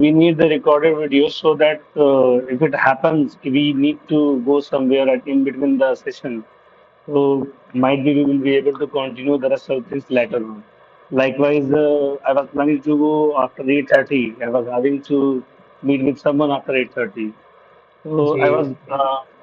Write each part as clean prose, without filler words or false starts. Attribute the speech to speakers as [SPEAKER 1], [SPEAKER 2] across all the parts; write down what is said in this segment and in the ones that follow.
[SPEAKER 1] we need the recorded video so that if it happens, we need to go somewhere in between the session. So might be we will be able to continue the rest of things later on. Likewise, I was planning to go after 8:30. I was having to meet with someone after 8:30. So
[SPEAKER 2] ji,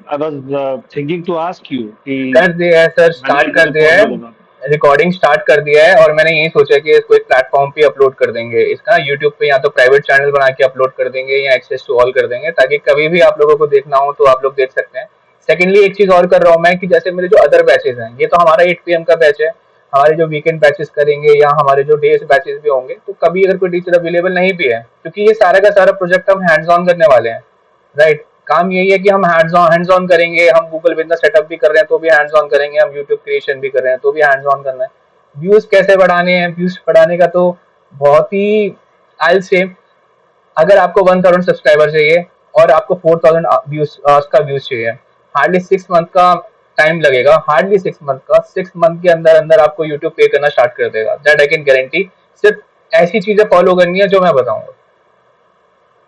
[SPEAKER 1] I was thinking to ask you,
[SPEAKER 2] कर दिया है sir,
[SPEAKER 1] when
[SPEAKER 2] start
[SPEAKER 1] are
[SPEAKER 2] कर
[SPEAKER 1] you
[SPEAKER 2] दिया है,
[SPEAKER 1] possible about?
[SPEAKER 2] Recording start कर दिया है। और मैंने यही सोचा कि इसको एक प्लेटफॉर्म पे अपलोड कर देंगे, इसका यूट्यूब पे या तो प्राइवेट चैनल बना के अपलोड कर देंगे या एक्सेस टू ऑल कर देंगे, ताकि कभी भी आप लोगों को देखना हो तो आप लोग देख सकते हैं। सेकेंडली एक चीज और कर रहा हूँ मैं कि जैसे मेरे जो अदर बैचेस हैं, ये तो हमारा 8 PM का बैच है, हमारे जो वीकेंड बैचेस करेंगे या हमारे जो डेज बैचेस भी होंगे, तो कभी अगर कोई टीचर अवेलेबल नहीं भी है, क्योंकि ये सारा का सारा प्रोजेक्ट हम हैंड्स ऑन करने वाले हैं, राइट। काम यही है कि हम हैंड्स ऑन करेंगे, हम गूगल बिजनेस सेटअप भी कर रहे हैं तो भी हैंड्स ऑन करेंगे, हम यूट्यूब क्रिएशन भी कर रहे हैं तो भी हैंड्स ऑन करना है। व्यूज कैसे बढ़ाने हैं, व्यूज बढ़ाने का तो बहुत ही आई से, अगर आपको 1,000 सब्सक्राइबर चाहिए और आपको 4,000 व्यूज का व्यूज चाहिए, हार्डली 6 मंथ का टाइम लगेगा, हार्डली 6 मंथ का, 6 मंथ के अंदर अंदर आपको यूट्यूब पे करना स्टार्ट कर देगा, दैट आई कैन गारंटी। सिर्फ ऐसी चीजें फॉलो करनी है जो मैं बताऊंगा,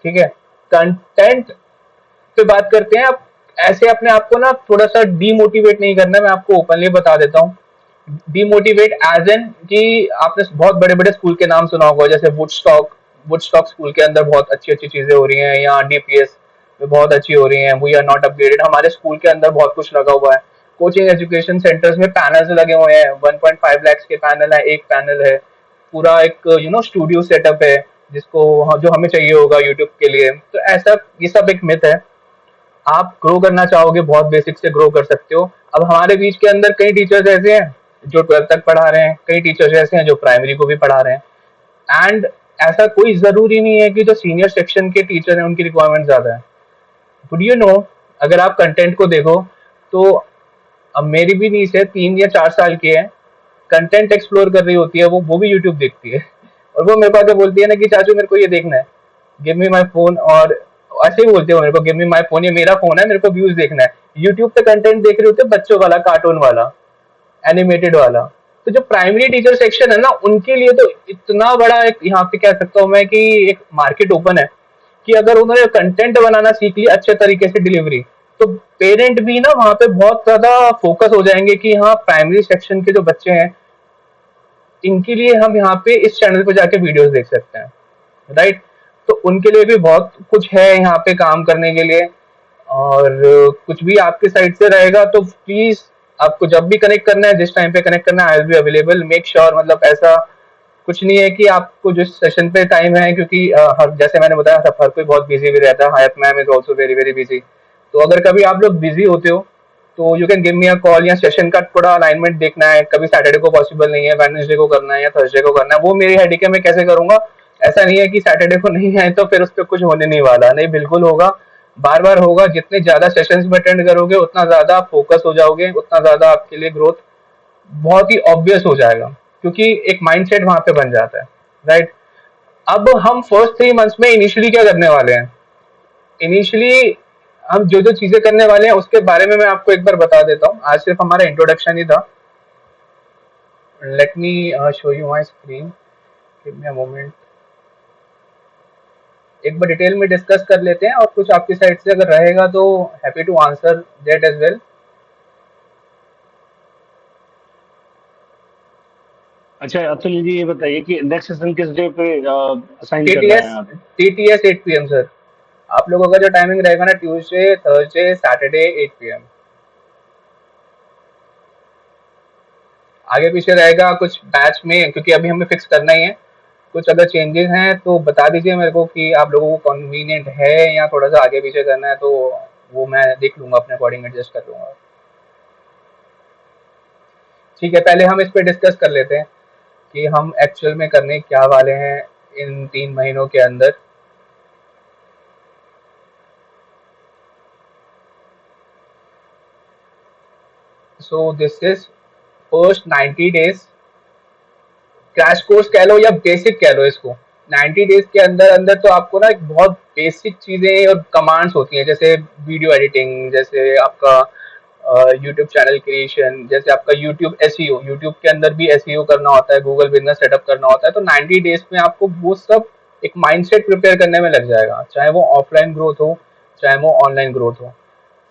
[SPEAKER 2] ठीक है। कंटेंट पे बात करते हैं अब। ऐसे अपने आप को ना थोड़ा सा डीमोटिवेट नहीं करना, मैं आपको ओपनली बता देता हूँ। डीमोटिवेट एज एन कि आपने बहुत बड़े बड़े स्कूल के नाम सुना होगा, जैसे वुडस्टॉक स्कूल के अंदर बहुत अच्छी अच्छी चीजें हो रही हैं, या डीपीएस में बहुत अच्छी हो रही हैं, वी आर नॉट अपग्रेडेड, हमारे स्कूल के अंदर बहुत कुछ लगा हुआ है। कोचिंग एजुकेशन सेंटर्स में पैनल्स लगे हुए हैं, 1.5 लाख के पैनल है, एक पैनल है, पूरा एक स्टूडियो सेटअप है, जिसको जो हमें चाहिए होगा यूट्यूब के लिए। तो ऐसा ये सब एक मिथ है। आप ग्रो करना चाहोगे, बहुत बेसिक से ग्रो कर सकते हो। अब हमारे बीच के अंदर कई टीचर्स ऐसे हैं जो 12th तक पढ़ा रहे हैं, कई टीचर्स ऐसे हैं जो प्राइमरी को भी पढ़ा रहे हैं, एंड ऐसा कोई जरूरी नहीं है कि जो सीनियर सेक्शन के टीचर हैं उनकी रिक्वायरमेंट ज्यादा है। वुड यू नो, अगर आप कंटेंट को देखो तो अब मेरी भी नीस है, 3 या 4 साल की है, कंटेंट एक्सप्लोर कर रही होती है, वो भी यूट्यूब देखती है, और वो मेरे को आके बोलती है ना कि चाचू मेरे को ये देखना है, गिव मी माई फोन, और ऐसे ही बोलते हो मेरे को, गिव मी माई फोन, ये मेरा फोन है, मेरे को व्यूज देखना है। यूट्यूब पे कंटेंट देख रहे होते हैं बच्चों वाला, कार्टून वाला, एनिमेटेड वाला। तो जो प्राइमरी टीचर सेक्शन है ना, उनके लिए तो इतना बड़ा एक, यहाँ पे कह सकता हूँ मैं कि एक मार्केट ओपन है, कि अगर उन्होंने कंटेंट बनाना सीख लिया अच्छे तरीके से, डिलीवरी, तो पेरेंट भी ना वहां पे बहुत ज्यादा फोकस हो जाएंगे कि हाँ, प्राइमरी सेक्शन के जो बच्चे हैं, इनके लिए हम यहाँ पे इस चैनल पे जाके वीडियोस देख सकते हैं, राइट। तो उनके लिए भी बहुत कुछ है यहाँ पे काम करने के लिए। और कुछ भी आपके साइड से रहेगा तो प्लीज, आपको जब भी कनेक्ट करना है, जिस टाइम पे कनेक्ट करना है, I will be available, make sure. मतलब ऐसा कुछ नहीं है कि आपको जिस सेशन पे टाइम है, क्योंकि हर, जैसे मैंने बताया, सब हर कोई बहुत बिजी भी रहता है, Hayat ma'am is also very very busy. तो अगर कभी आप लोग बिजी होते हो तो you can give me a call, या सेशन का थोड़ा अलाइनमेंट देखना है, कभी सैटरडे को पॉसिबल नहीं है, वेडनेसडे को करना है या थर्सडे को करना है, वो मेरी हेडेक है, मैं कैसे करूंगा। ऐसा नहीं है कि सैटरडे को नहीं आए तो फिर उस पर कुछ होने नहीं वाला, नहीं, बिल्कुल होगा, बार बार होगा। जितने ज्यादा सेशंस में अटेंड करोगे उतना ज्यादा आप फोकस हो जाओगे, उतना ज्यादा आपके लिए ग्रोथ बहुत ही ऑब्वियस हो जाएगा, क्योंकि एक माइंडसेट वहां पे बन जाता है, राइट। अब हम फर्स्ट 3 मंथ्स में इनिशियली क्या करने वाले हैं, इनिशियली हम जो जो चीजें करने वाले हैं उसके बारे में मैं आपको एक बार बता देता हूँ। आज सिर्फ हमारा इंट्रोडक्शन ही था। Let me show you my screen, give me a moment. एक बार डिटेल में डिस्कस कर लेते हैं, और कुछ आपकी साइड से अगर रहेगा तो happy to answer that as well.
[SPEAKER 1] अच्छा अतुल जी, ये बताइए कि नेक्स्ट सेशन किस डे पे असाइन कर रहे हैं
[SPEAKER 2] टीटीएस
[SPEAKER 1] आप?
[SPEAKER 2] TTS 8 PM sir. आप लोगों का जो टाइमिंग रहेगा ना, ट्यूसडे, थर्सडे, सैटरडे, 8 PM। आगे पीछे रहेगा कुछ बैच में, क्योंकि अभी हमें फिक्स करना ही है। कुछ अगर चेंजेस हैं तो बता दीजिए मेरे को कि आप लोगों को कन्वीनियंट है, या थोड़ा सा आगे पीछे करना है, तो वो मैं देख लूंगा, अपने अकॉर्डिंग एडजस्ट कर लूंगा। ठीक है, पहले हम इस पे डिस्कस कर लेते हैं कि हम एक्चुअल में करने क्या वाले हैं इन 3 महीनों के अंदर। So this is first 90 days crash course कह लो या बेसिक कह लो इसको। 90 डेज के अंदर अंदर तो आपको ना एक बहुत बेसिक चीजें और कमांड्स होती हैं, जैसे वीडियो एडिटिंग, जैसे आपका यूट्यूब चैनल क्रिएशन, जैसे आपका यूट्यूब एसईओ, यूट्यूब के अंदर भी एसईओ करना होता है, गूगल बिजनेस सेटअप करना होता है। तो 90 डेज में आपको वो सब एक माइंडसेट प्रिपेयर करने में लग जाएगा, चाहे वो ऑफलाइन ग्रोथ हो, चाहे वो ऑनलाइन ग्रोथ हो।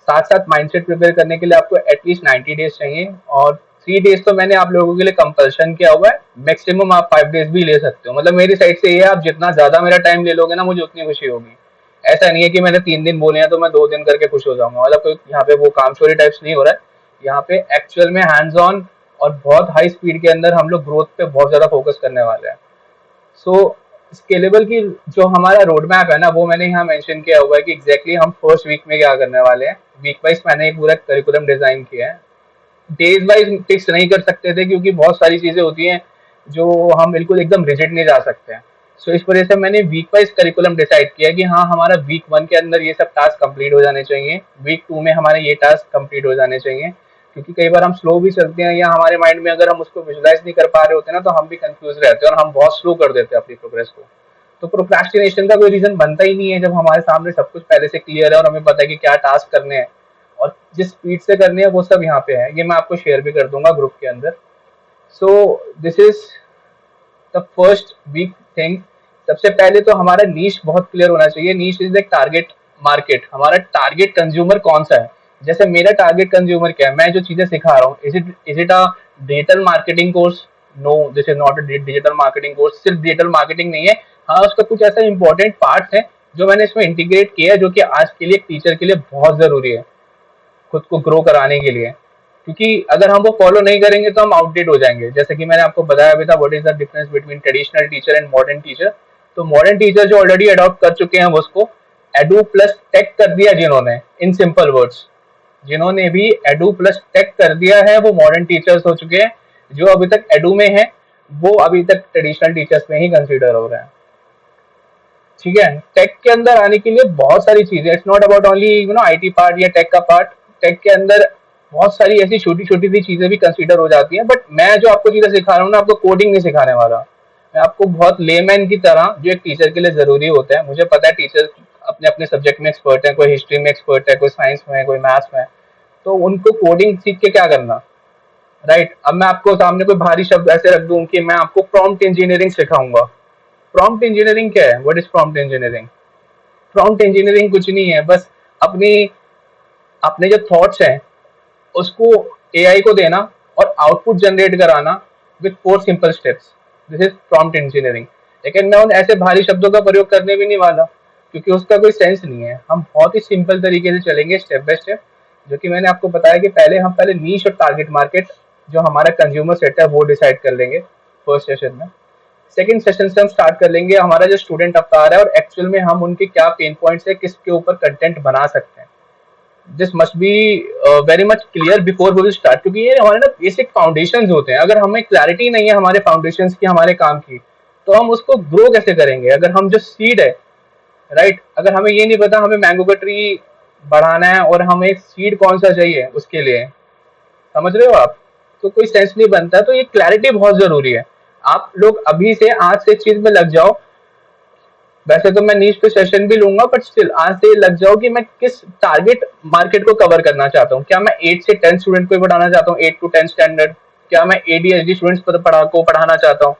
[SPEAKER 2] साथ साथ माइंडसेट प्रिपेयर करने के लिए आपको एटलीस्ट 90 डेज चाहिए, और 3 डेज तो मैंने आप लोगों के लिए कंपल्शन किया हुआ है, मैक्सिमम आप 5 डेज भी ले सकते हो। मतलब मेरी साइड से ये है, आप जितना ज्यादा मेरा टाइम ले लोगे ना, मुझे उतनी खुशी होगी। ऐसा नहीं है कि मैंने 3 दिन बोले हैं तो मैं 2 दिन करके खुश हो जाऊंगा, मतलब कोई यहाँ पे वो काम चोरी टाइप्स नहीं हो रहा है। यहाँ पे एक्चुअल में हैंड्स ऑन और बहुत हाई स्पीड के अंदर हम लोग ग्रोथ पे बहुत ज्यादा फोकस करने वाले हैं। सो स्केलेबल की जो हमारा रोड मैप है ना, वो मैंने यहाँ मेंशन किया हुआ है कि एग्जैक्टली हम फर्स्ट वीक में क्या करने वाले हैं। वीक वाइज मैंने एक पूरा करिकुलम डिजाइन किया है। डेज वाइज फिक्स नहीं कर सकते थे क्योंकि बहुत सारी चीजें होती हैं जो हम बिल्कुल एकदम रिजिड नहीं जा सकते हैं। सो इस वजह से मैंने वीक वाइज करिकुलम डिसाइड किया कि हाँ, हमारा वीक 1 के अंदर ये सब टास्क कंप्लीट हो जाने चाहिए, वीक 2 में हमारे ये टास्क कंप्लीट हो जाने चाहिए। क्योंकि कई बार हम स्लो भी चलते हैं, या हमारे माइंड में अगर हम उसको विजुलाइज नहीं कर पा रहे होते ना, तो हम भी कंफ्यूज रहते हैं और हम बहुत स्लो कर देते हैं अपनी प्रोग्रेस को। तो प्रोक्रेस्टिनेशन का कोई रीजन बनता ही नहीं है जब हमारे सामने सब कुछ पहले से क्लियर है और हमें पता है कि क्या टास्क करने हैं और जिस स्पीड से करने हैं वो सब यहाँ पे है। ये मैं आपको शेयर भी कर दूंगा ग्रुप के अंदर। So this is the first week thing. सबसे पहले तो हमारा नीश बहुत क्लियर होना चाहिए। नीश इज एक टारगेट मार्केट, हमारा टारगेट कंज्यूमर कौन सा है। जैसे मेरा टारगेट कंज्यूमर क्या है, मैं जो चीजें सिखा रहा हूँ, is it a digital marketing course? No, this is not a digital marketing course. सिर्फ डिजिटल मार्केटिंग नहीं है, हाँ उसका कुछ ऐसा इंपॉर्टेंट पार्ट है जो मैंने इसमें इंटीग्रेट किया है, जो कि आज के लिए एक टीचर के लिए बहुत जरूरी है खुद को ग्रो कराने के लिए। क्योंकि अगर हम वो फॉलो नहीं करेंगे तो हम आउटडेट हो जाएंगे। जैसे कि मैंने आपको बताया भी था, what is the difference between traditional teacher and modern teacher. तो मॉडर्न टीचर जो ऑलरेडी अडॉप्ट कर चुके हैं उसको एडू प्लस टेक कर दिया जिन्होंने, इन सिंपल वर्ड्स, जिन्होंने भी एडू प्लस टेक कर दिया है वो मॉडर्न टीचर्स हो चुके हैं। जो अभी तक एडू में है वो अभी तक ट्रेडिशनल टीचर्स में ही कंसिडर हो रहे हैं। ठीक है, टेक के अंदर आने के लिए बहुत सारी चीजें, it's not about only IT part या टेक का पार्ट। टेक के अंदर बहुत सारी ऐसी छोटी छोटी सी चीजें भी कंसीडर हो जाती हैं। बट मैं जो आपको चीजें सिखा रहा हूँ ना, आपको कोडिंग नहीं सिखाने वाला। मैं आपको बहुत लेमैन की तरह, जो एक टीचर के लिए जरूरी होता है, मुझे पता है टीचर अपने अपने सब्जेक्ट में एक्सपर्ट है, कोई हिस्ट्री में एक्सपर्ट है, कोई साइंस में है, कोई मैथ्स में है, तो उनको कोडिंग सीख के क्या करना। राइट, अब मैं आपको सामने कोई भारी शब्द ऐसे रख दूं कि मैं आपको प्रॉम्प्ट इंजीनियरिंग सिखाऊंगा। प्रॉम्प्ट इंजीनियरिंग क्या है? What is prompt engineering? Prompt engineering कुछ नहीं है, बस अपनी अपने जो थॉट्स हैं उसको एआई को देना और आउटपुट जनरेट कराना with 4 simple steps. This is prompt engineering. लेकिन मैं उन ऐसे भारी शब्दों का प्रयोग करने भी नहीं वाला, क्योंकि उसका कोई सेंस नहीं है। हम बहुत ही सिंपल तरीके से चलेंगे, स्टेप बाय स्टेप। जो कि मैंने आपको बताया कि पहले नीश और टारगेट मार्केट, जो हमारा कंज्यूमर सेट है, वो डिसाइड कर लेंगे फर्स्ट सेशन में। सेकंड सेशन से हम स्टार्ट कर लेंगे हमारा जो स्टूडेंट अवतार है, और एक्चुअल में हम उनके क्या पेन पॉइंट्स है, किसके ऊपर कंटेंट बना सकते हैं। This must be very much clear before we will start, क्योंकि ये हमारे ना बेसिक फाउंडेशंस होते हैं। अगर हमें क्लैरिटी नहीं है हमारे फाउंडेशंस की, हमारे काम की, तो हम उसको ग्रो कैसे करेंगे। अगर हम जो सीड है, राइट, अगर हमें ये नहीं पता हमें मैंगो का ट्री बढ़ाना है और हमें सीड कौन सा चाहिए उसके लिए, समझ रहे हो आप, तो कोई सेंस नहीं बनता। तो ये क्लैरिटी बहुत जरूरी है। आप लोग अभी से, आज से इस चीज में लग जाओ। वैसे तो मैं नीश पे सेशन भी लूंगा, बट स्टिल आज से लग जाओ कि मैं किस टारगेट मार्केट को कवर करना चाहता हूँ। क्या मैं 8 से 10 स्टूडेंट को पढ़ाना चाहता हूँ, 8 to 10 स्टैंडर्ड? क्या मैं एडीएचडी स्टूडेंट्स को पढ़ाना चाहता हूँ?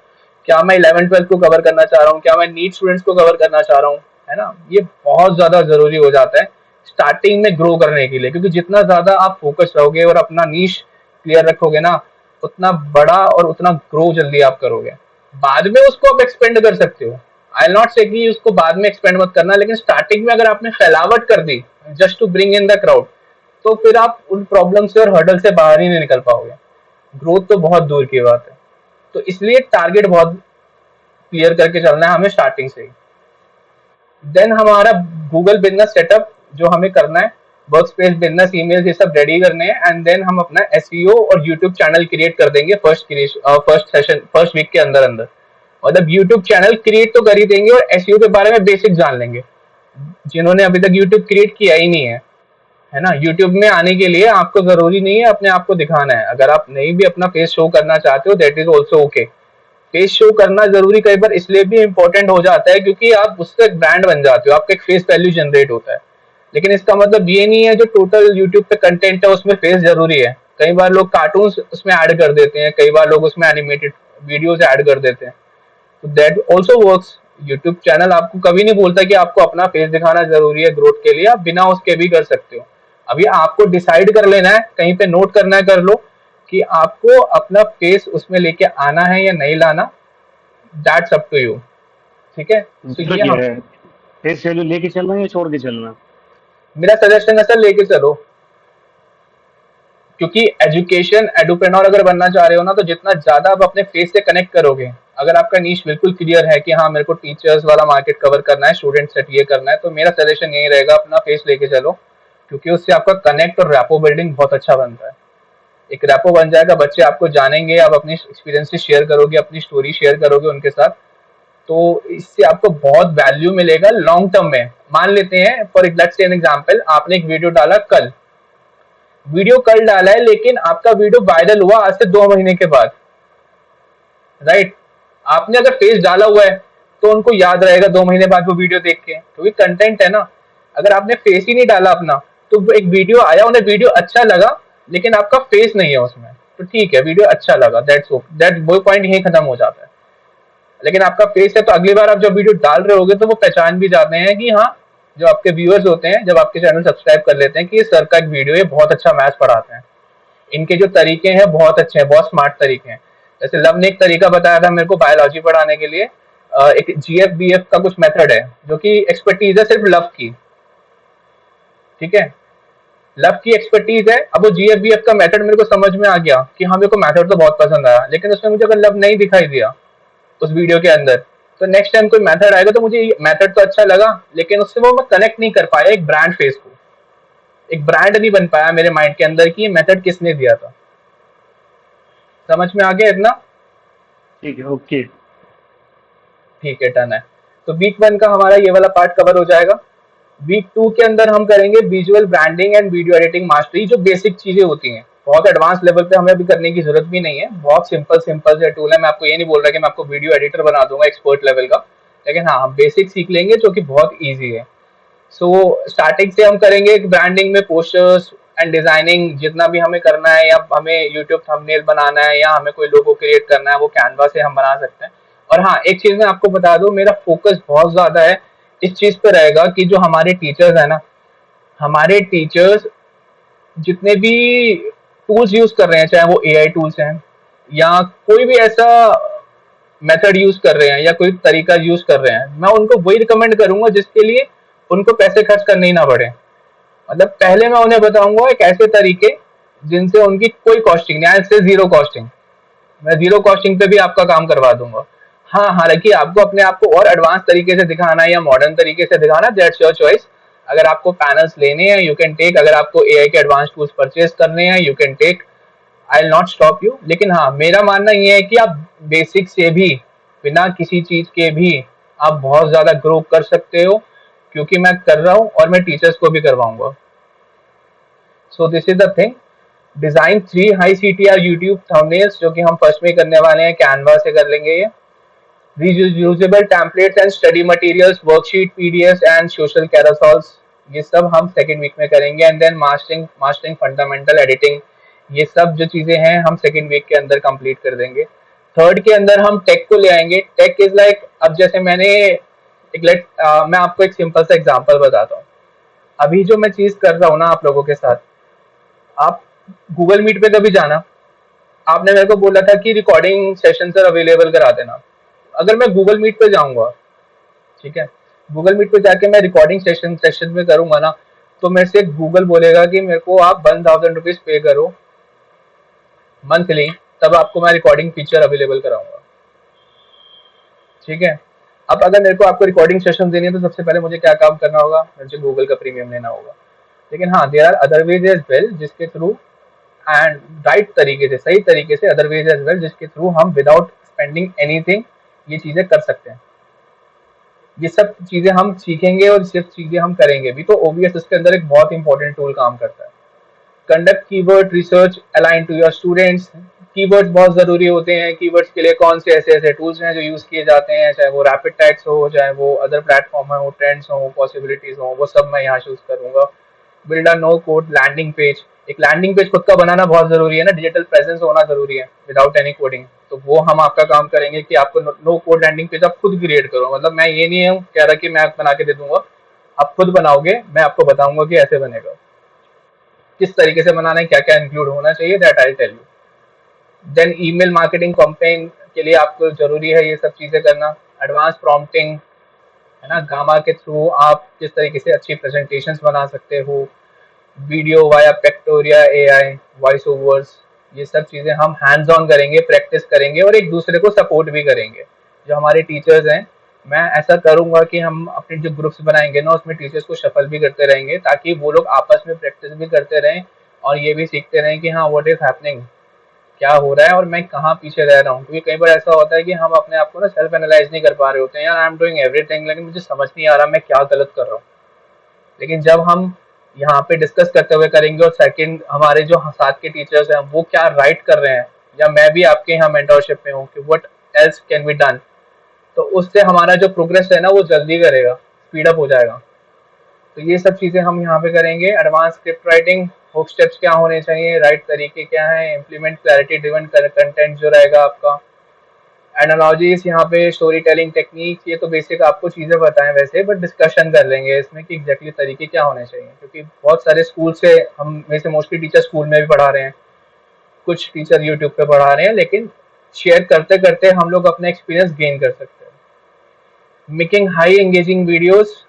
[SPEAKER 2] क्या मैं 11-12 को कवर करना चाह रहा हूँ? क्या मैं नीट स्टूडेंट्स को कवर करना चाह रहा हूँ? है ना, ये बहुत ज्यादा जरूरी हो जाता है स्टार्टिंग में ग्रो करने के लिए। क्योंकि जितना ज्यादा आप फोकस रहोगे और अपना नीश क्लियर रखोगे ना, उतना बड़ा और उतना ग्रो जल्दी आप करोगे। बाद में उसको आप एक्सपेंड कर सकते हो। आई नॉट से कि उसको बाद में एक्सपेंड मत करना, लेकिन स्टार्टिंग में अगर आपने फैलावट कर दी just to bring in the crowd, तो फिर आप उन प्रॉब्लम से और हर्डल से बाहर ही नहीं निकल पाओगे। ग्रोथ तो बहुत दूर की बात है। तो इसलिए टारगेट बहुत क्लियर करके चलना है हमें स्टार्टिंग से ही। देन हमारा गूगल बिजनेस सेटअप जो हमें करना है, वर्क स्पेस बिजनेस ईमेल, ये सब रेडी करने हैं। एंड देन हम अपना एसईओ और यूट्यूब चैनल क्रिएट कर देंगे फर्स्ट वीक के अंदर अंदर। मतलब यूट्यूब चैनल क्रिएट तो कर ही देंगे और एसईओ के बारे में बेसिक जान लेंगे, जिन्होंने अभी तक यूट्यूब क्रिएट किया ही नहीं है ना। यूट्यूब में आने के लिए आपको जरूरी नहीं है अपने आप को दिखाना है। अगर आप नहीं भी अपना फेस शो करना चाहते हो, that is also okay. Face show करना जरूरी कई बार इसलिए भी इंपॉर्टेंट हो जाता है क्योंकि आप उससे एक ब्रांड बन जाते हो, आपका एक फेस वैल्यू जनरेट होता है। लेकिन इसका मतलब ये नहीं है जो टोटल यूट्यूब पे कंटेंट है उसमें फेस जरूरी है। कई बार लोग कार्टून उसमें ऐड कर देते हैं, कई बार लोग उसमें एनिमेटेड वीडियोस ऐड कर देते हैं, तो that also works. YouTube channel आपको कभी नहीं बोलता कि आपको अपना फेस दिखाना जरूरी है ग्रोथ के लिए, आप बिना उसके भी कर सकते हो। अभी आपको डिसाइड कर लेना है, कहीं पे नोट करना है, कर लो कि आपको अपना फेस उसमें लेके आना है या नहीं लाना, दैट्स अप टू यू। ठीक है, तो
[SPEAKER 1] तो
[SPEAKER 2] ये
[SPEAKER 1] क्या
[SPEAKER 2] हम,
[SPEAKER 1] है, फेस वैल्यू लेके चलना है या छोड़ के चलना?
[SPEAKER 2] मेरा सजेशन है सर, लेके चलो। क्योंकि एजुकेशन एडुप्रेन्योर अगर बनना चाह रहे हो ना, तो जितना ज्यादा आप अपने फेस से कनेक्ट करोगे, अगर आपका नीश बिल्कुल क्लियर है कि हाँ मेरे को टीचर्स वाला मार्केट कवर करना है, स्टूडेंट सेट ये करना है, तो मेरा सजेशन यही रहेगा, अपना फेस लेके चलो। क्योंकि उससे आपका कनेक्ट और रैपो बिल्डिंग बहुत अच्छा बनता है। एक रैपो बन जाएगा, बच्चे आपको जानेंगे, आप अपनी एक्सपीरियंसेस शेयर करोगे, अपनी स्टोरी शेयर करोगे उनके साथ, तो इससे आपको बहुत वैल्यू मिलेगा लॉन्ग टर्म में। मान लेते हैं for let's say an example, आपने एक वीडियो डाला कल, वीडियो कल डाला है, लेकिन आपका वीडियो वायरल हुआ आज से 2 महीने के बाद, राइट? आपने अगर फेस डाला हुआ है तो उनको याद रहेगा 2 महीने बाद वो वीडियो देख के, क्योंकि कंटेंट है ना। अगर आपने फेस ही नहीं डाला अपना, तो वो एक वीडियो आया, उन्हें वीडियो अच्छा लगा, लेकिन आपका फेस नहीं है उसमें, तो ठीक है वीडियो अच्छा लगा, दैट वो पॉइंट यही खत्म हो जाता है। लेकिन आपका फेस है, तो अगली बार आप जब वीडियो डाल रहे होगे तो वो पहचान भी जाते हैं कि हाँ, जो आपके व्यूअर्स होते हैं जब आपके चैनल सब्सक्राइब कर लेते हैं, कि ये सर का एक वीडियो, ये बहुत अच्छा मैथ्स पढ़ाते हैं, इनके जो तरीके हैं बहुत अच्छे हैं, बहुत स्मार्ट तरीके हैं। जैसे लव ने एक तरीका बताया था मेरे को बायोलॉजी पढ़ाने के लिए, एक GFBF का कुछ मेथड है, जो कि एक्सपर्टीज है सिर्फ लव की। ठीक है, लव की एक्सपर्टीज है। अब वो GFBF का मेथड मेरे को समझ में आ गया कि हाँ मेरे को मेथड तो बहुत पसंद आया, लेकिन उसमें मुझे अगर लव नहीं दिखाई दिया उस वीडियो के अंदर, तो नेक्स्ट टाइम कोई मेथड आएगा तो मुझे मेथड तो अच्छा लगा, लेकिन उससे वो मैं कनेक्ट नहीं कर पाया एक ब्रांड फेस को, एक ब्रांड नहीं बन पाया मेरे माइंड के अंदर कि ये मेथड किसने दिया था। समझ में आ गया इतना?
[SPEAKER 1] ठीक है, ओके।
[SPEAKER 2] ठीक है, डन है। तो वीक 1 का हमारा ये वाला पार्ट कवर हो जाएगा। वीक 2 के अंदर हम करेंगे visual branding and video editing mastery, जो बेसिक चीजें होती हैं, बहुत एडवांस लेवल पे हमें अभी करने की जरूरत भी नहीं है, बहुत सिंपल सिंपल से टूल है। मैं आपको ये नहीं बोल रहा कि मैं आपको वीडियो एडिटर बना दूंगा एक्सपर्ट लेवल का, लेकिन हाँ हम बेसिक सीख लेंगे जो कि बहुत ईजी है। सो स्टार्टिंग से हम करेंगे ब्रांडिंग में पोस्टर्स एंड डिजाइनिंग, जितना भी हमें करना है, या हमें यूट्यूब थंबनेल बनाना है, या हमें कोई लोगो क्रिएट करना है, वो कैनवा से हम बना सकते हैं। और हाँ एक चीज मैं आपको बता दूं, मेरा फोकस बहुत ज्यादा है इस चीज पे रहेगा कि जो हमारे टीचर्स है ना, हमारे टीचर्स जितने भी टूल्स यूज कर रहे हैं, चाहे वो AI टूल्स हैं या कोई भी ऐसा मेथड यूज कर रहे हैं या कोई तरीका यूज कर रहे हैं, मैं उनको वही रिकमेंड करूंगा जिसके लिए उनको पैसे खर्च करने ही ना पड़े। मतलब पहले मैं उन्हें बताऊंगा एक ऐसे तरीके जिनसे उनकी कोई कॉस्टिंग नहीं, से जीरो कॉस्टिंग, मैं जीरो कॉस्टिंग पे भी आपका काम करवा दूंगा। हाँ हालांकि आपको अपने आप को और एडवांस तरीके से दिखाना है या मॉडर्न तरीके से दिखाना, दैट्स योर चॉइस। अगर आपको पैनल्स लेने हैं यू कैन टेक, अगर आपको AI के एडवांस टूल्स परचेज करने हैं you can take, I will not stop you. लेकिन हाँ मेरा मानना ये है कि आप बेसिक से भी, बिना किसी चीज के भी आप बहुत ज्यादा ग्रो कर सकते हो, क्योंकि मैं कर रहा हूँ और मैं टीचर्स को भी करवाऊंगा। सो this is the thing. Design 3 high CTR YouTube thumbnails, जो कि हम फर्स्ट में करने वाले हैं, कैनवा से कर लेंगे ये। Reusable templates and study materials, worksheet, PDFs and social carousels, ये सब हम सेकेंड वीक में करेंगे। And then mastering mastering fundamental editing, ये सब जो चीजें हैं हम सेकेंड वीक के अंदर कंप्लीट कर देंगे। थर्ड के अंदर हम टेक को ले आएंगे। टेक इज लाइक, अब जैसे मैंने मैं आपको एक सिंपल सा एग्जांपल बताता हूँ। अभी जो मैं चीज कर रहा हूँ ना आप लोगों के साथ, आप गूगल मीट पे कभी जाना, आपने मेरे को बोला था कि रिकॉर्डिंग सेशन सर अवेलेबल करा देना। अगर मैं गूगल मीट पे जाऊंगा, ठीक है, गूगल मीट पे जाके मैं रिकॉर्डिंग सेशन में करूंगा ना, तो मेरे से गूगल बोलेगा कि मेरे को आप 1000 रुपीज पे करो मंथली, तब आपको मैं रिकॉर्डिंग फीचर अवेलेबल कराऊंगा। ठीक है, अब अगर मेरे को आपको रिकॉर्डिंग सेशन देनी है तो सबसे पहले मुझे क्या काम करना होगा, मुझे गूगल का प्रीमियम लेना होगा। लेकिन हाँ there are other ways as well जिसके थ्रू, एंड राइट तरीके से, सही तरीके से, अदर वेज एज वेल जिसके थ्रू हम विदाउट स्पेंडिंग एनीथिंग ये चीजें कर सकते हैं। ये सब चीजें हम सीखेंगे और सिर्फ चीजें हम करेंगे भी, तो OBS इसके अंदर एक बहुत इंपॉर्टेंट टूल काम करता है। Conduct keyword research align to your students, keywords बहुत जरूरी होते हैं। कीवर्ड्स के लिए कौन से ऐसे ऐसे टूल्स हैं जो यूज किए जाते हैं, चाहे वो रैपिड टैग्स हो, चाहे वो अदर प्लेटफॉर्म हो, ट्रेंड्स हो, पॉसिबिलिटीज हो, वो सब मैं यहाँ चूज करूंगा। Build a no code landing page, एक लैंडिंग पेज खुद का बनाना बहुत जरूरी है ना, डिजिटल प्रेजेंस होना जरूरी है विदाउट एनी कोडिंग। तो वो हम आपका काम करेंगे कि आपको नो कोड लैंडिंग पेज आप खुद क्रिएट करो। मतलब मैं ये नहीं हूँ कह रहा कि मैं बना के दे दूंगा, आप खुद बनाओगे, मैं आपको बताऊंगा कि ऐसे बनेगा, किस तरीके से बनाना है, क्या क्या इंक्लूड होना चाहिए, that I tell you. Then email marketing campaign के लिए आपको जरूरी है ये सब चीजें करना। एडवांस प्रॉम्प्टिंग, है ना, गामा के थ्रू आप किस तरीके से अच्छी प्रेजेंटेशंस बना सकते हो, वीडियो वाया पेक्टोरिया एआई, वॉइस ओवर्स, ये सब चीजें हम हैंड्स ऑन करेंगे, प्रैक्टिस करेंगे और एक दूसरे को सपोर्ट भी करेंगे। जो हमारे टीचर्स हैं, मैं ऐसा करूंगा कि हम अपने जो ग्रुप्स बनाएंगे ना उसमें टीचर्स को शफल भी करते रहेंगे ताकि वो लोग आपस में प्रैक्टिस भी करते रहें और ये भी सीखते रहें कि हाँ व्हाट इज हैपनिंग, क्या हो रहा है और मैं कहाँ पीछे रह रहा हूँ। क्योंकि कई बार ऐसा होता है कि हम अपने आप को ना सेल्फ एनालाइज नहीं कर पा रहे होते हैं, यार आई एम डूइंग एवरीथिंग लेकिन मुझे समझ नहीं आ रहा मैं क्या गलत कर रहा हूँ। लेकिन जब हम यहाँ पे डिस्कस करते हुए करेंगे और सेकंड हमारे जो साथ के टीचर्स हैं वो क्या राइट कर रहे हैं, या मैं भी आपके यहाँ मेंटरशिप में हूँ कि what else can be done, तो उससे हमारा जो प्रोग्रेस है ना वो जल्दी करेगा, स्पीड अप हो जाएगा। तो ये सब चीजें हम यहाँ पे करेंगे। Advance script writing, hook steps क्या होने चाहिए, राइट तरीके क्या है, इम्प्लीमेंट क्लैरिटी ड्रिवन कंटेंट जो रहेगा आपका, एनालॉजीज यहाँ पे, स्टोरी टेलिंग टेक्निक्स, ये तो बेसिक आपको चीजें बताएं वैसे, बट डिस्कशन कर लेंगे इसमें कि एग्जैक्टली तरीके क्या होने चाहिए। क्योंकि बहुत सारे स्कूल से हम में से मोस्टली टीचर स्कूल में भी पढ़ा रहे हैं, कुछ टीचर यूट्यूब पे पढ़ा रहे हैं, लेकिन शेयर करते करते हम लोग अपना एक्सपीरियंस गेन कर सकते हैं। Making high engaging videos,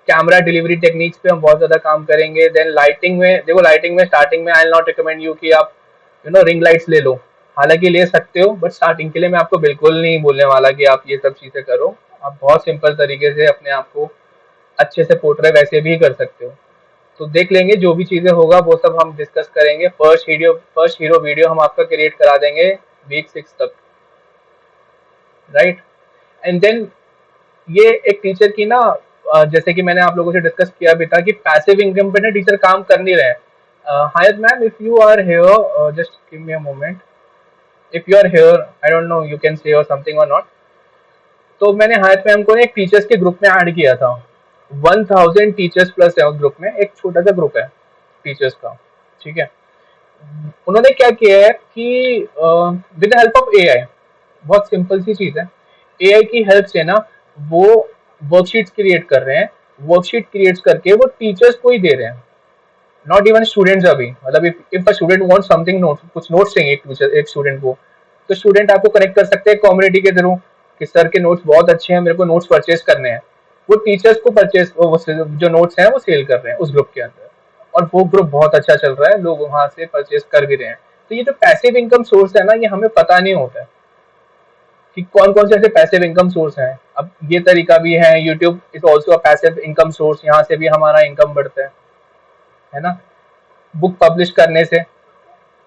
[SPEAKER 2] camera delivery techniques पे हम बहुत ज्यादा काम करेंगे। देन लाइटिंग में, देखो लाइटिंग में स्टार्टिंग में आई विल नॉट रिकमेंड यू कि आप रिंग लाइट्स ले लो, हालांकि ले सकते हो, बट स्टार्टिंग के लिए मैं आपको बिल्कुल नहीं बोलने वाला कि आप ये सब चीजें करो। आप बहुत सिंपल तरीके से अपने आप को अच्छे से पोर्ट्रे वैसे भी कर सकते हो। तो देख लेंगे जो भी चीजें होगा वो सब हम डिस्कस करेंगे। फर्स्ट हीरो वीडियो हम आपका क्रिएट करा देंगे वीक 6 तक, राइट। एंड देन ये एक टीचर की ना, जैसे कि मैंने आप लोगों से डिस्कस किया भी था कि पैसिव इनकम पे ना टीचर काम कर नहीं रहे हैं। Hayat ma'am, if you are here, just give me a moment, if you are here I don't know you can say or something और नॉट। तो मैंने हायत मैम को एक टीचर्स के ग्रुप में ऐड किया था। 1000 टीचर्स प्लस है उस ग्रुप में, एक छोटा सा ग्रुप है टीचर्स का, ठीक है। उन्होंने क्या किया है कि विद हेल्प ऑफ एआई, बहुत सिंपल सी चीज है, एआई की हेल्प से ना वो वर्कशीट्स क्रिएट कर रहे हैं। वर्कशीट क्रिएट करके वो टीचर्स को ही दे रहे हैं, नॉट इवन स्टूडेंट्स। अभी मतलब if a student want something, note कुछ नोट्स चाहिए एक टीचर एक स्टूडेंट को, तो स्टूडेंट आपको कनेक्ट कर सकते हैं कम्युनिटी के थ्रू कि सर के नोट्स बहुत अच्छे हैं, मेरे को नोट्स परचेज करने हैं। वो टीचर्स को परचेज, जो नोट्स हैं वो सेल कर रहे हैं उस ग्रुप के अंदर, और वो ग्रुप बहुत अच्छा चल रहा है, लोग वहां से परचेज कर भी रहे हैं। तो ये जो पैसिव इनकम सोर्स है ना, ये हमें पता नहीं होता है कि कौन कौन से ऐसे पैसिव इनकम सोर्स हैं। अब ये तरीका भी है, YouTube is also a passive income source, यहाँ से भी हमारा इनकम बढ़ता है ना। बुक पब्लिश करने से,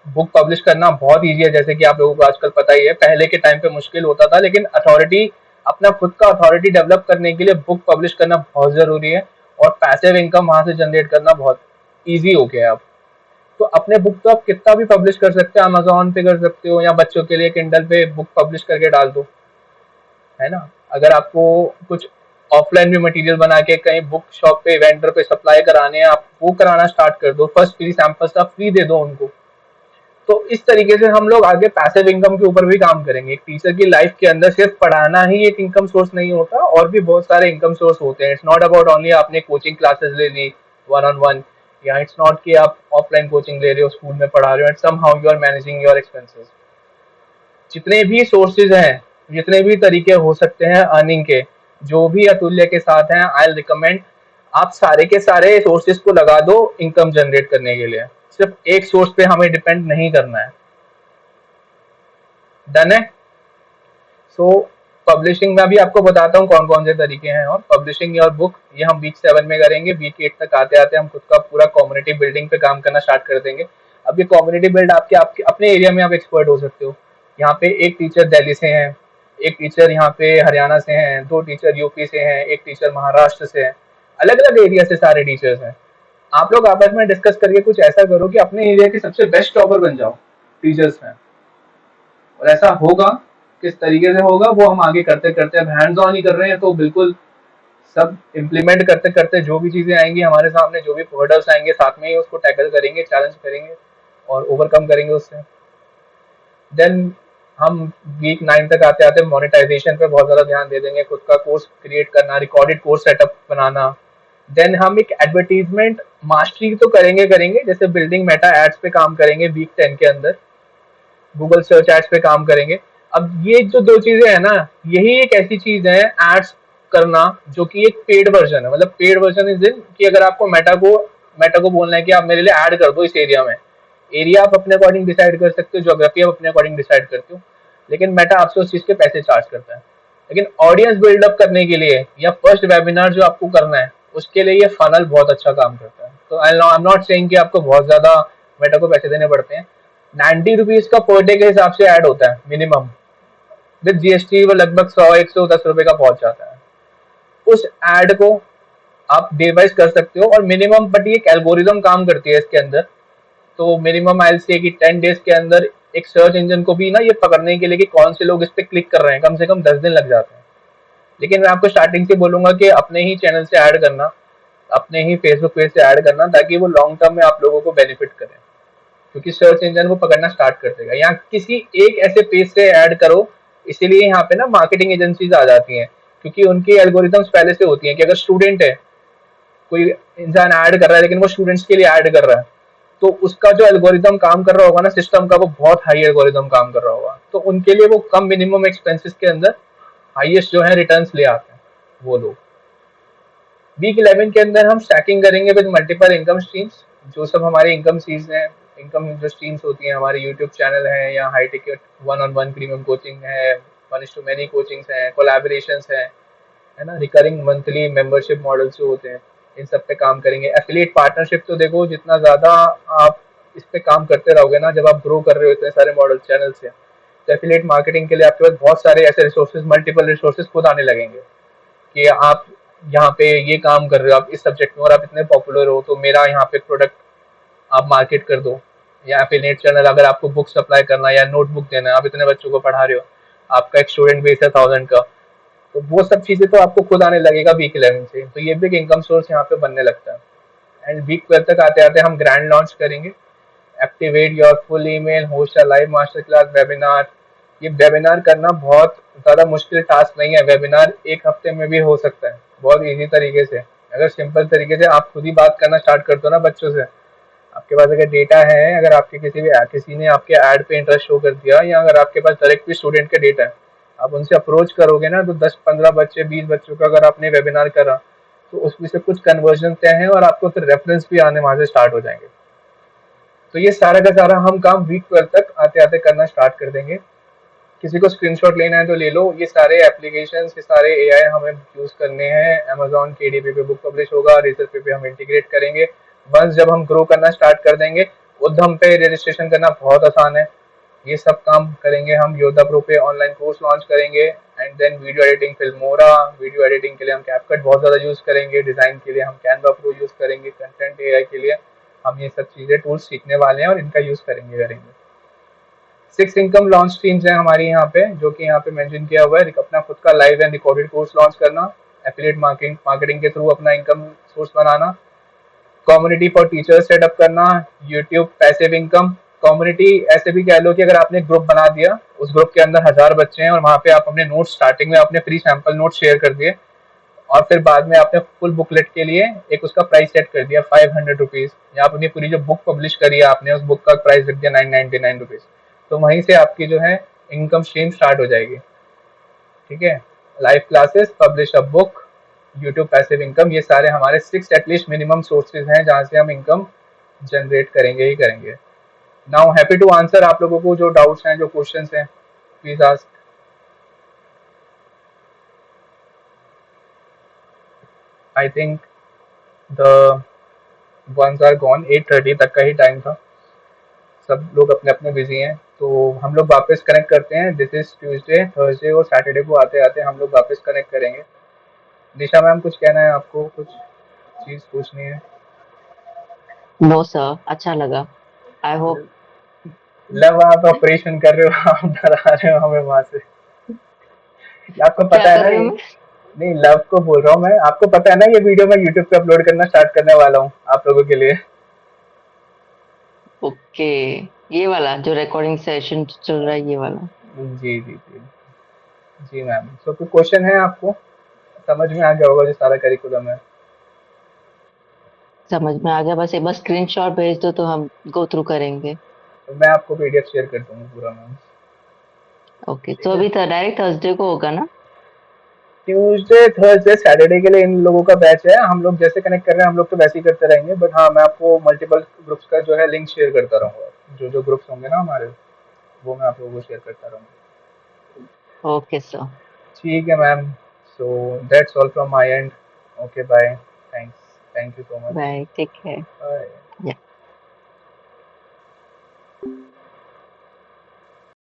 [SPEAKER 2] बुक पब्लिश करना बहुत ईजी है, जैसे कि आप लोगों को आजकल पता ही है, पहले के टाइम पे मुश्किल होता था, लेकिन अथॉरिटी, अपना खुद का अथॉरिटी डेवलप करने के लिए बुक पब्लिश करना बहुत जरूरी है, और पैसिव इनकम वहां से जनरेट करना बहुत ईजी हो गया है अब। तो अपने बुक तो आप कितना भी पब्लिश कर सकते हो, अमेजोन पे कर सकते हो, या बच्चों के लिए किंडल पे बुक पब्लिश करके डाल दो, है ना। अगर आपको कुछ ऑफलाइन भी मटेरियल बना के कहीं बुक शॉप पे वेंडर पे सप्लाई कराने हैं, आप वो कराना स्टार्ट कर दो, फर्स्ट फ्री सैंपल्स आप फ्री दे दो उनको। तो इस तरीके से हम लोग आगे पैसिव इनकम के ऊपर भी काम करेंगे। एक टीचर की लाइफ के अंदर सिर्फ पढ़ाना ही एक इनकम सोर्स नहीं होता, और भी बहुत सारे इनकम सोर्स होते हैं। इट्स नॉट अबाउट ओनली आपने कोचिंग क्लासेस ले ली वन ऑन वन, या इट्स नॉट कि आप ऑफलाइन कोचिंग ले रहे हो, स्कूल में पढ़ा रहे हो, and somehow you are managing your expenses. जितने भी सोर्सेज हैं, जितने भी तरीके हो सकते हैं अर्निंग के, जो भी अतुल्य के साथ हैं, आई रिकमेंड आप सारे के सारे सोर्सेज को लगा दो इनकम जनरेट करने के लिए। सिर्फ एक सोर्स पे हमें डिपेंड नहीं करना है। डन है। सो पब्लिशिंग में भी आपको बताता हूँ कौन कौन से तरीके हैं। और पब्लिशिंग योर बुक, ये हम वीक 7 में करेंगे। वीक 8 तक आते आते हम खुद का पूरा कम्युनिटी बिल्डिंग पे काम करना स्टार्ट कर देंगे। अब ये कम्युनिटी बिल्ड आपके अपने एरिया में आप एक्सपर्ट हो सकते हो। यहाँ पे एक टीचर दिल्ली से हैं, एक टीचर यहाँ पे हरियाणा से हैं, 2 टीचर यूपी से हैं, एक टीचर महाराष्ट्र से है, अलग अलग एरिया से सारे टीचर्स हैं। आप लोग आपस में डिस्कस करके कुछ ऐसा करो कि अपने एरिया के सबसे बेस्ट टॉपर बन जाओ टीचर्स में। और ऐसा होगा, किस तरीके से होगा वो हम आगे करते करते, अब हैंड्स ऑन ही कर रहे हैं तो बिल्कुल सब इम्प्लीमेंट करते करते जो भी चीजें आएंगी हमारे सामने, जो भी हर्डल्स आएंगे, साथ में ही उसको टैकल करेंगे, चैलेंज करेंगे और ओवरकम करेंगे उससे। देन हम वीक 9 तक आते आते मोनेटाइजेशन पे बहुत ज्यादा ध्यान दे देंगे, खुद का कोर्स क्रिएट करना, रिकॉर्डेड कोर्स सेटअप बनाना। देन हम एक एडवर्टीजमेंट मास्टरी तो करेंगे करेंगे, जैसे बिल्डिंग मेटा एड्स पे काम करेंगे वीक 10 के अंदर, गूगल सर्च एड्स पे काम करेंगे। अब ये जो दो चीजें है ना, यही एक ऐसी चीज है एड्स करना जो कि एक पेड वर्जन है। मतलब पेड वर्जन इज इन कि अगर आपको मेटा को बोलना है कि आप मेरे लिए ऐड कर दो इस एरिया में, एरिया आप अपने अकॉर्डिंग डिसाइड कर सकते हो, ज्योग्राफी आप अपने अकॉर्डिंग डिसाइड करते हो, लेकिन मेटा आपसे उस चीज के पैसे चार्ज करता है। लेकिन ऑडियंस बिल्डअप करने के लिए या फर्स्ट वेबिनार जो आपको करना है उसके लिए ये फनल बहुत अच्छा काम करता है। तो आई एम नॉट सेइंग कि आपको बहुत ज्यादा मेटा को पैसे देने पड़ते हैं। 90 रुपीज का पर डे के हिसाब से ऐड होता है मिनिमम, विद जीएसटी वो लगभग 100-110 रुपए का पहुंच जाता है। उस एड को आप डे वाइज कर सकते हो और मिनिमम, बट ये एल्गोरिदम काम करती है इसके अंदर। तो मिनिमम आई से कि 10 डेज के अंदर एक सर्च इंजन को भी ना ये पकड़ने के लिए कि कौन से लोग इस पे क्लिक कर रहे हैं, कम से कम 10 दिन लग जाते हैं। लेकिन मैं आपको स्टार्टिंग से बोलूंगा कि अपने ही चैनल से ऐड करना, अपने ही फेसबुक पेज से ऐड करना, ताकि वो लॉन्ग टर्म में आप लोगों को बेनिफिट करे, क्योंकि सर्च इंजन वो पकड़ना स्टार्ट कर देगा। या किसी एक ऐसे पेज से ऐड करो, इसीलिए यहाँ पे ना मार्केटिंग एजेंसीज आ जाती हैं, क्योंकि उनकी एल्गोरिथम्स पहले से होती हैं कि अगर स्टूडेंट है, कोई इंसान ऐड कर रहा है लेकिन वो स्टूडेंट्स के लिए ऐड कर रहा है, तो उसका जो एल्गोरिदम काम कर रहा होगा ना सिस्टम का, वो बहुत हाई एल्गोरिदम काम कर रहा होगा, तो उनके लिए वो कम मिनिमम एक्सपेंसेस के अंदर हाईएस्ट जो है रिटर्न्स ले आते हैं वो लोग। वीक 11 के अंदर हम स्टैकिंग करेंगे विद मल्टीपल इनकम स्ट्रीम्स। जो सब हमारे इनकम सीज हैं, इनकम जो स्ट्रीम्स होती हैं, हमारे यूट्यूब चैनल है या high ticket one on one premium coaching है, one is to many coachings हैं, कोलैबोरेशन है ना, रिकरिंग मंथली मेंबरशिप मॉडल्स जो होते हैं, इन सब पे काम करेंगे। एफिलिएट पार्टनरशिप तो देखो, जितना ज्यादा आप इस पे काम करते रहोगे ना, जब आप ग्रो कर रहे होते हैं सारे मॉडल चैनल से, तो एफिलिएट मार्केटिंग के लिए आपके पास बहुत सारे ऐसे रिसोर्सेज, मल्टीपल रिसोर्सेज खुद आने लगेंगे कि आप यहाँ पे ये काम कर रहे हो, आप इस सब्जेक्ट में और आप इतने पॉपुलर हो, तो मेरा यहाँ पे प्रोडक्ट आप मार्केट कर दो। या एफिलिएट चैनल, अगर आपको बुक सप्लाई करना है या नोटबुक देना है, आप इतने बच्चों को पढ़ा रहे हो, आपका एक स्टूडेंट बेस है 1000 का, तो वो सब चीजें तो आपको खुद आने लगेगा वीक 11 से। तो ये भी एक इनकम सोर्स यहाँ पे बनने लगता है। एंड वीक 12 तक आते आते हम ग्रैंड लॉन्च करेंगे, activate your full email, host a live master class webinar. ये वेबिनार करना बहुत ज्यादा मुश्किल टास्क नहीं है, वेबिनार एक हफ्ते में भी हो सकता है बहुत इजी तरीके से। अगर सिंपल तरीके से आप खुद ही बात करना स्टार्ट करते हो ना बच्चों से, आपके पास अगर डेटा है, अगर आपके किसी ने आपके ऐड पे इंटरेस्ट शो कर दिया, या अगर आपके पास डायरेक्ट भी स्टूडेंट का डेटा है, आप उनसे अप्रोच करोगे ना, तो 10-15 बच्चे, 20 बच्चों का अगर आपने वेबिनार करा, तो उसमें से कुछ कन्वर्जन तय है और आपको फिर रेफरेंस भी आने वहां से स्टार्ट हो जाएंगे। तो ये सारा का सारा हम काम वीक 12 तक आते आते करना स्टार्ट कर देंगे। किसी को स्क्रीनशॉट लेना है तो ले लो। ये सारे एप्लीकेशंस, ये सारे एआई हमें यूज करने हैं। अमेजोन केडीपी पे बुक पब्लिश होगा, रेजर पे हम इंटीग्रेट करेंगे। वंस जब हम ग्रो करना स्टार्ट कर देंगे, उद्यम पे रजिस्ट्रेशन करना बहुत आसान है। ये सब काम करेंगे हम। योद्धा प्रो पे ऑनलाइन कोर्स लॉन्च करेंगे। And then video editing Filmora, video editing के लिए हम कैपकट बहुत ज्यादा यूज करेंगे, डिजाइन के लिए हम कैनवा प्रो यूज करेंगे, कंटेंट एआई के लिए हम ये सब चीजें टूल्स सीखने वाले हैं और इनका यूज करेंगे। 6 इनकम लॉन्च स्ट्रीम्स हैं हमारी यहाँ पे, जो कि यहाँ पे मेंशन किया हुआ है। अपना खुद का live and recorded course launch करना, एफिलिएट मार्केटिंग के थ्रू अपना income source banana, community for teachers setup करना, यूट्यूब पैसिव इनकम। कम्युनिटी ऐसे भी कह लो कि अगर आपने ग्रुप बना दिया, उस ग्रुप के अंदर 1000 बच्चे हैं और वहां पे आप अपने नोट्स, स्टार्टिंग में आपने फ्री सैंपल नोट शेयर कर दिए, और फिर बाद में आपने फुल बुकलेट के लिए एक उसका प्राइस सेट कर दिया 500 रुपीज, या आप अपनी पूरी जो बुक पब्लिश करी है आपने, उस बुक का प्राइस रख दिया 999 रुपीज, तो वहीं से आपकी जो है इनकम स्ट्रीम स्टार्ट हो जाएगी। ठीक है, live classes, publish a book, YouTube passive income, ये सारे हमारे 6 एटलीस्ट मिनिमम सोर्सेज हैं जहां से हम इनकम जनरेट करेंगे ही करेंगे। नाउ हैप्पी टू आंसर आप लोगों को जो डाउट्स हैं, जो क्वेश्चंस हैं, please ask. I think the ones are gone, 8:30 तक का ही टाइम था, सब लोग अपने अपने बिजी हैं, तो हम लोग वापस कनेक्ट करते हैं। दिस इज ट्यूसडे, थर्सडे और सैटरडे को आते आते हम लोग वापस कनेक्ट करेंगे। निशा मैम, कुछ कहना है आपको, कुछ चीज पूछनी है?
[SPEAKER 3] नो सर, अच्छा लगा। I hope.
[SPEAKER 2] लव आप ऑपरेशन कर रहे हो, आप डरा रहे हो हमें वहां से। आपको
[SPEAKER 3] क्या
[SPEAKER 2] पता है
[SPEAKER 3] कर
[SPEAKER 2] ना,
[SPEAKER 3] रही हूँ मैं?
[SPEAKER 2] नहीं, लव को बोल रहा हूँ मैं। आपको पता है ना ये वीडियो मैं यूट्यूब पे अपलोड करना स्टार्ट करने वाला हूँ आप लोगों के लिए।
[SPEAKER 3] ओके, ये वाला जो रिकॉर्डिंग सेशन चल रहा है, ये वाला।
[SPEAKER 2] जी जी जी। जी मैम, तो कोई क्वेश्चन है आपको? समझ में आ गया होगा जो सारा करिकुलम है।
[SPEAKER 3] समझ में आ गया, बस एक बार स्क्रीनशॉट भेज दो तो हम गो थ्रू करेंगे।
[SPEAKER 2] तो मैं आपको पीडीएफ शेयर कर दूंगा पूरा मैम।
[SPEAKER 3] ओके, तो
[SPEAKER 2] ठीक है।
[SPEAKER 3] अभी डायरेक्ट थर्सडे को होगा ना?
[SPEAKER 2] ट्यूसडे थर्सडे सैटरडे के लिए इन लोगों का बैच है। हम लोग जैसे कनेक्ट कर रहे हैं हम लोग तो वैसे ही करते रहेंगे, बट हाँ मैं आपको मल्टीपल ग्रुप्स का जो है लिंक शेयर करता रहूंगा। जो जो ग्रुप्स होंगे ना हमारे, वो मैं आप लोगों को शेयर करता रहूंगा।
[SPEAKER 3] Okay sir.
[SPEAKER 2] ठीक है ma'am. So that's all from my end. Okay bye. Thanks. Thank you so much.
[SPEAKER 3] Bye, take care.
[SPEAKER 2] Bye.
[SPEAKER 3] या।